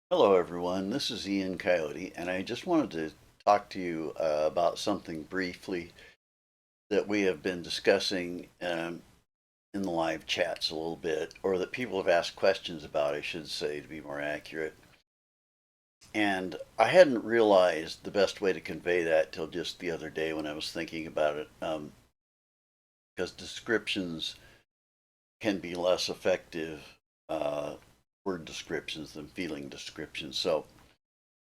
Hello, everyone. This is Ian Coyote, and I just wanted to talk to you about something briefly that we have been discussing in the live chats a little bit, or that people have asked questions about, I should say, to be more accurate. And I hadn't realized the best way to convey that till just the other day when I was thinking about it, because descriptions can be less effective, word descriptions than feeling descriptions. So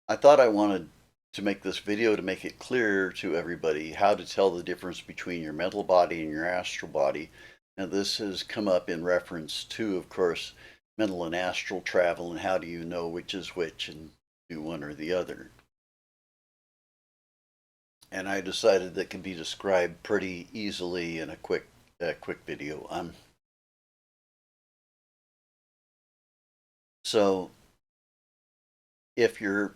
I thought I wanted to make this video to make it clear to everybody how to tell the difference between your mental body and your astral body. Now, this has come up in reference to, of course, mental and astral travel, and how do you know which is which and do one or the other. And I decided that can be described pretty easily in a quick video. So if you're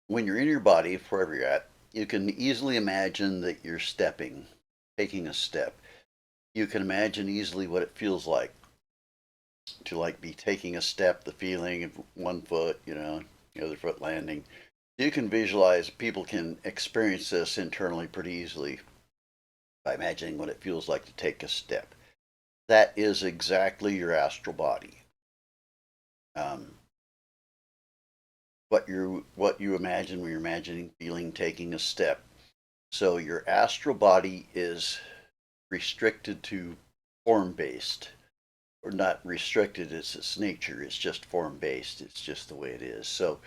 when you're in your body, wherever you're at, you can easily imagine that you're stepping, taking a step. You can imagine easily what it feels like to be taking a step, the feeling of one foot, the other foot landing. You can visualize, people can experience this internally pretty easily by imagining what it feels like to take a step. That is exactly your astral body. Um, what you imagine when you're imagining feeling taking a step. So your astral body is restricted to form based, or not restricted, it's its nature, it's just form based, it's just the way it is. So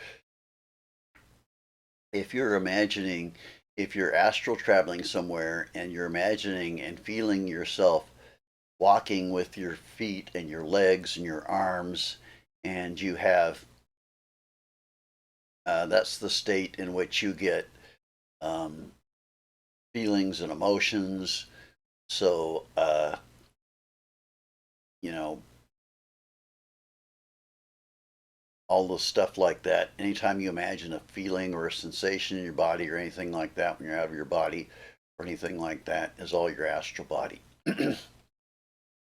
if you're imagining, if you're astral traveling somewhere and you're imagining and feeling yourself walking with your feet and your legs and your arms, and you have that's the state in which you get um, feelings and emotions. So you know, all the stuff like that. Anytime you imagine a feeling or a sensation in your body or anything like that when you're out of your body or anything like that is all your astral body.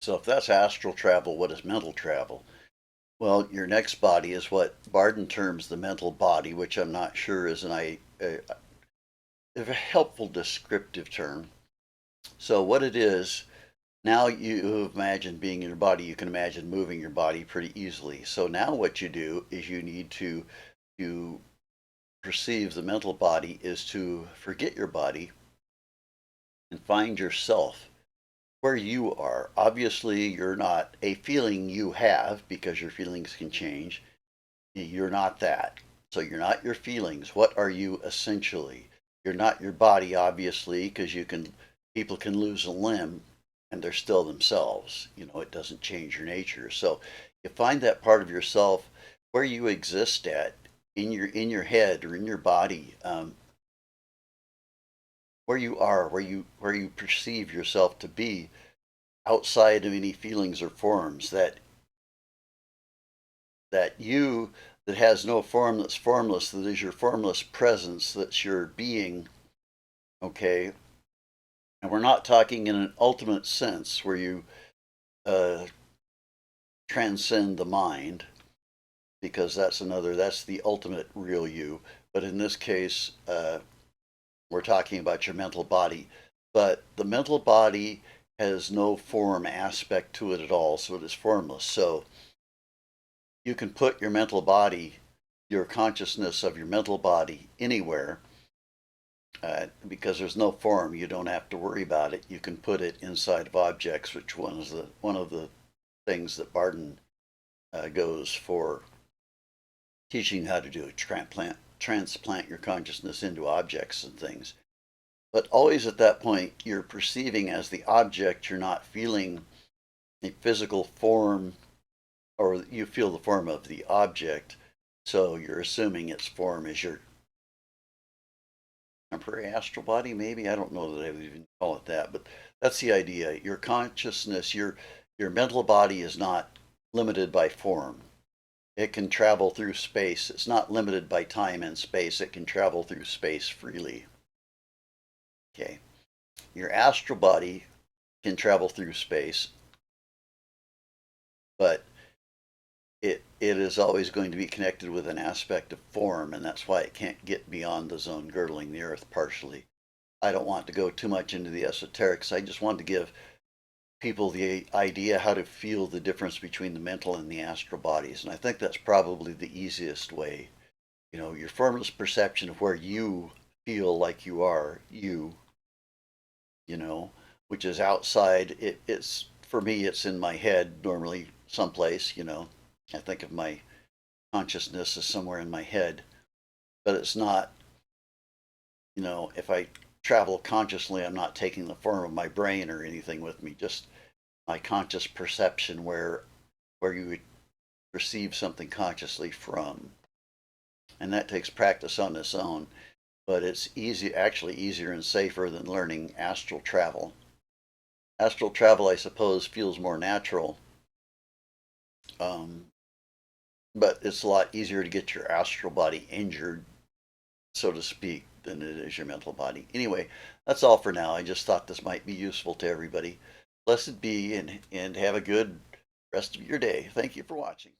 So if that's astral travel, what is mental travel? Well, your next body is what Barden terms the mental body, which I'm not sure is a helpful descriptive term. So what it is, now you imagine being in your body, you can imagine moving your body pretty easily. So now what you do is you need to perceive the mental body is to forget your body and find yourself where you are. Obviously, you're not a feeling you have because your feelings can change. You're not that. So you're not your feelings. What are you essentially? You're not your body, obviously, because people can lose a limb and they're still themselves. It doesn't change your nature. So you find that part of yourself where you exist at in your head or in your body, where you are, where you perceive yourself to be outside of any feelings or forms. That you that has no form, that's formless, that is your formless presence, that's your being. Okay, and we're not talking in an ultimate sense where you uh, transcend the mind, because that's the ultimate real you. But in this case, we're talking about your mental body. But the mental body has no form aspect to it at all, so it is formless. So you can put your mental body, your consciousness of your mental body, anywhere, because there's no form. You don't have to worry about it. You can put it inside of objects, which one of the things that Barden goes for teaching how to do. Transplant your consciousness into objects and things. But always at that point, you're perceiving as the object. You're not feeling a physical form, or you feel the form of the object. So you're assuming its form is your temporary astral body, maybe. I don't know that I would even call it that, but that's the idea. Your consciousness, your mental body is not limited by form. It can travel through space. It's not limited by time and space. It can travel through space freely. Okay. Your astral body can travel through space, but it is always going to be connected with an aspect of form, and that's why it can't get beyond the zone girdling the earth partially. I don't want to go too much into the esoterics. I just want to give people the idea how to feel the difference between the mental and the astral bodies. And I think that's probably the easiest way. You know, your formless perception of where you feel like you are, you know, which is outside. It's for me, it's in my head normally someplace, you know. I think of my consciousness as somewhere in my head, but it's not, you know, if I travel consciously, I'm not taking the form of my brain or anything with me, just my conscious perception where you would receive something consciously from. And that takes practice on its own, but it's actually easier and safer than learning astral travel. Astral travel, I suppose, feels more natural, um, but it's a lot easier to get your astral body injured, so to speak, than it is your mental body. Anyway, that's all for now. I just thought this might be useful to everybody. Blessed be, and have a good rest of your day. Thank you for watching.